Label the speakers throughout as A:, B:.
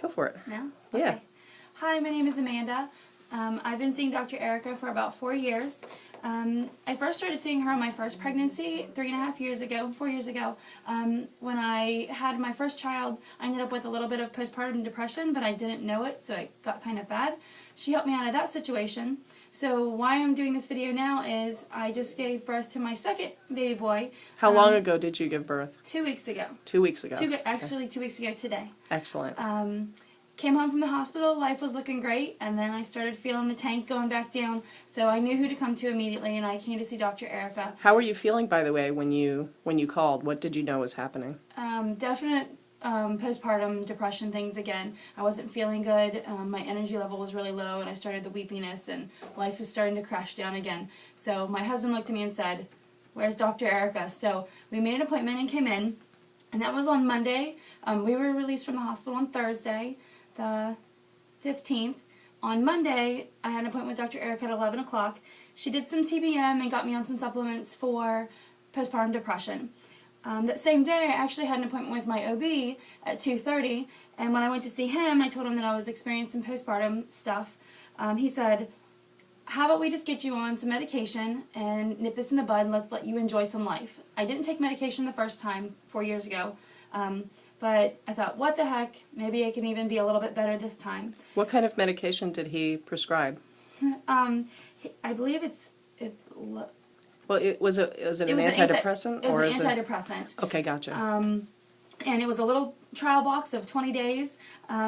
A: Go for it.
B: No?
A: Yeah.
B: Okay. Hi, my name is Amanda. I've been seeing Dr. Erica for about 4 years. I first started seeing her on my first pregnancy 4 years ago. When I had my first child, I ended up with a little bit of postpartum depression, but I didn't know it, so it got kind of bad. She helped me out of that situation. So why I'm doing this video now is I just gave birth to my second baby boy.
A: How long ago did you give birth?
B: 2 weeks ago.
A: 2 weeks ago.
B: Actually, 2 weeks ago today.
A: Excellent.
B: Came home from the hospital, life was looking great, and then I started feeling the tank going back down, so I knew who to come to immediately, and I came to see Dr. Erica.
A: How were you feeling, by the way, when you called? What did you know was happening?
B: Definite postpartum depression things again. I wasn't feeling good, my energy level was really low, and I started the weepiness, and life was starting to crash down again. So my husband looked at me and said, "Where's Dr. Erica?" So we made an appointment and came in, and that was on Monday. We were released from the hospital on Thursday, the 15th. On Monday, I had an appointment with Dr. Erica at 11 o'clock. She did some TBM and got me on some supplements for postpartum depression. That same day, I actually had an appointment with my OB at 2:30, and when I went to see him, I told him that I was experiencing postpartum stuff. He said, "How about we just get you on some medication and nip this in the bud and let's let you enjoy some life." I didn't take medication the first time, 4 years ago. But I thought, what the heck, maybe I can even be a little bit better this time.
A: What kind of medication did he prescribe?
B: I believe
A: Well, was it an antidepressant?
B: It was an antidepressant.
A: Okay, gotcha.
B: And it was a little trial box of 20 days.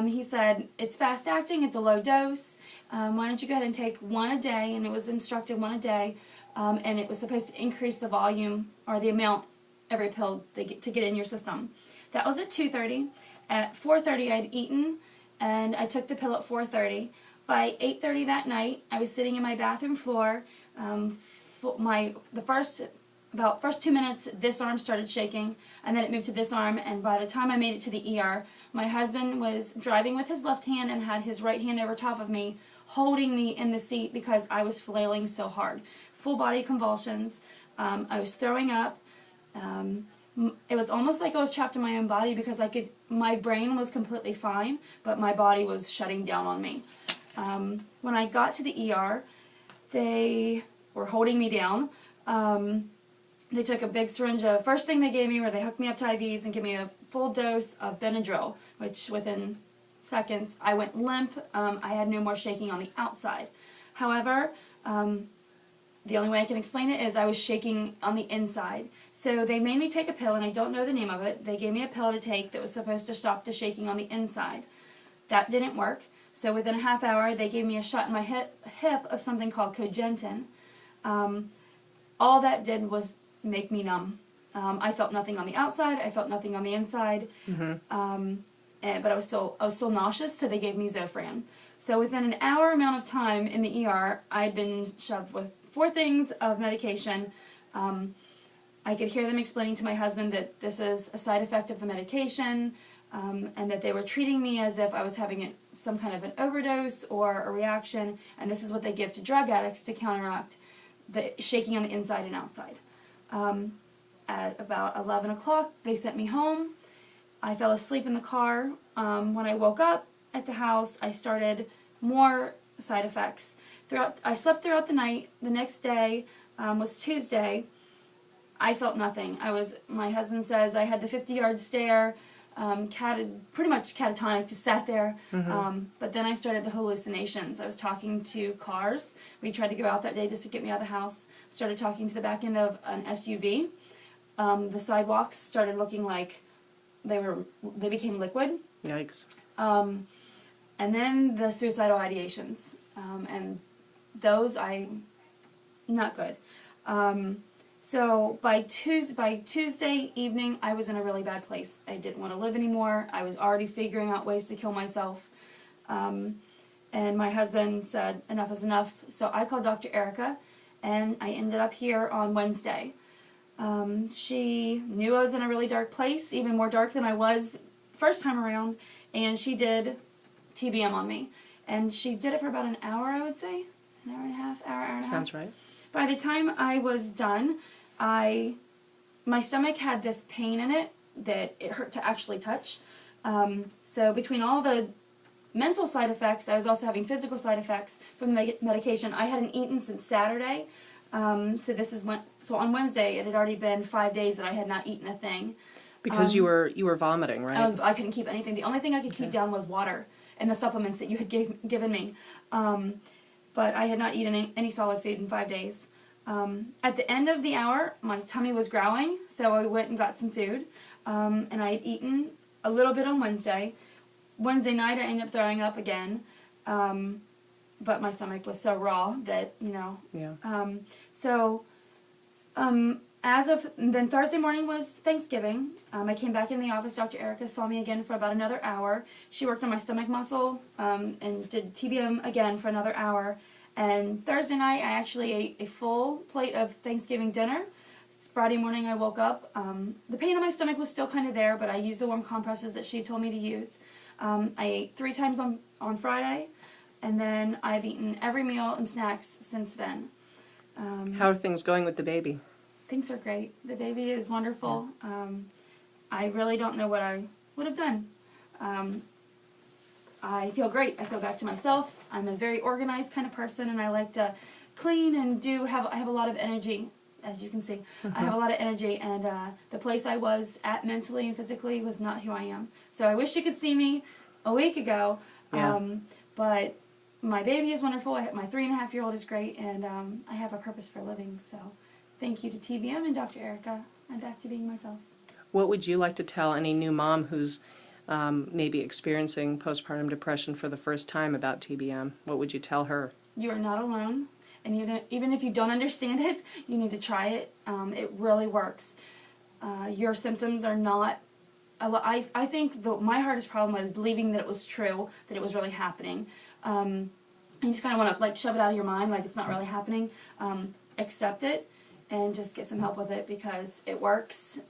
B: He said, it's fast acting, it's a low dose. Why don't you go ahead and take one a day? And it was instructed one a day. And it was supposed to increase the volume or the amount every pill to get in your system. That was at 2:30. At 4:30 I'd eaten, and I took the pill at 4:30. By 8:30 that night, I was sitting in my bathroom floor. The first 2 minutes, this arm started shaking, and then it moved to this arm, and by the time I made it to the ER, my husband was driving with his left hand and had his right hand over top of me, holding me in the seat because I was flailing so hard. Full body convulsions. I was throwing up. It was almost like I was trapped in my own body because my brain was completely fine, but my body was shutting down on me. When I got to the ER, they were holding me down. They took a big syringe of, first thing they gave me were they hooked me up to IVs and gave me a full dose of Benadryl, which within seconds I went limp. I had no more shaking on the outside. However, the only way I can explain it is I was shaking on the inside. So they made me take a pill, and I don't know the name of it. They gave me a pill to take that was supposed to stop the shaking on the inside. That didn't work. So within a half hour, they gave me a shot in my hip of something called Cogentin. All that did was make me numb. I felt nothing on the outside. I felt nothing on the inside. But I was still nauseous, so they gave me Zofran. So within an hour amount of time in the ER, I'd been shoved with 4 things of medication. I could hear them explaining to my husband that this is a side effect of the medication, and that they were treating me as if I was having some kind of an overdose or a reaction, and this is what they give to drug addicts to counteract the shaking on the inside and outside. At about 11 o'clock, they sent me home. I fell asleep in the car. When I woke up at the house, I started more side effects. I slept throughout the night. The next day was Tuesday. I felt nothing. My husband says I had the 50-yard stare, pretty much catatonic, just sat there. But then I started the hallucinations. I was talking to cars. We tried to go out that day just to get me out of the house. Started talking to the back end of an SUV. The sidewalks started looking like they became liquid.
A: Yikes.
B: And then the suicidal ideations. And those not good. So by Tuesday evening, I was in a really bad place. I didn't want to live anymore. I was already figuring out ways to kill myself. And my husband said, enough is enough. So I called Dr. Erica, and I ended up here on Wednesday. She knew I was in a really dark place, even more dark than I was first time around, and she did TBM on me. And she did it for about an hour, I would say. An hour and a half, hour and a half.
A: Sounds right.
B: By the time I was done, my stomach had this pain in it that it hurt to actually touch. So between all the mental side effects, I was also having physical side effects from the medication. I hadn't eaten since Saturday. So on Wednesday, it had already been 5 days that I had not eaten a thing.
A: Because you were vomiting, right?
B: I couldn't keep anything. The only thing I could keep down was water and the supplements that you had given me. But I had not eaten any solid food in 5 days. At the end of the hour, my tummy was growling, so I went and got some food. And I had eaten a little bit on Wednesday. Wednesday night, I ended up throwing up again. But my stomach was so raw that, you know.
A: Yeah.
B: Then Thursday morning was Thanksgiving. I came back in the office. Dr. Erica saw me again for about another hour. She worked on my stomach muscle and did TBM again for another hour. And Thursday night, I actually ate a full plate of Thanksgiving dinner. Friday morning, I woke up. The pain in my stomach was still kind of there, but I used the warm compresses that she told me to use. I ate 3 times on Friday, and then I've eaten every meal and snacks since then.
A: How are things going with the baby?
B: Things are great. The baby is wonderful. I really don't know what I would have done. I feel great. I feel back to myself. I'm a very organized kind of person, and I like to clean and I have a lot of energy, as you can see. I have a lot of energy, and the place I was at mentally and physically was not who I am. So I wish you could see me a week ago.
A: Yeah.
B: But my baby is wonderful. My 3.5-year-old is great, and I have a purpose for living. So thank you to TBM and Dr. Erica. I'm back to being myself.
A: What would you like to tell any new mom who's maybe experiencing postpartum depression for the first time about TBM? What would you tell her? You
B: are not alone, and even if you don't understand it, you need to try it. It really works. Your symptoms are not... I think my hardest problem was believing that it was true, that it was really happening. You just kind of want to like shove it out of your mind like it's not really happening. Accept it and just get some help with it because it works.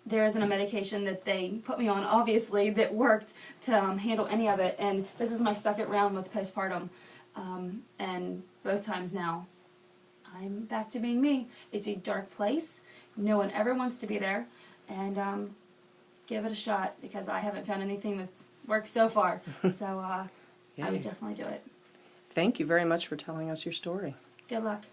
B: There isn't a medication that they put me on, obviously, that worked to handle any of it. And this is my second round with postpartum. And both times now, I'm back to being me. It's a dark place. No one ever wants to be there. And give it a shot because I haven't found anything that's worked so far. So I would definitely do it.
A: Thank you very much for telling us your story.
B: Good luck.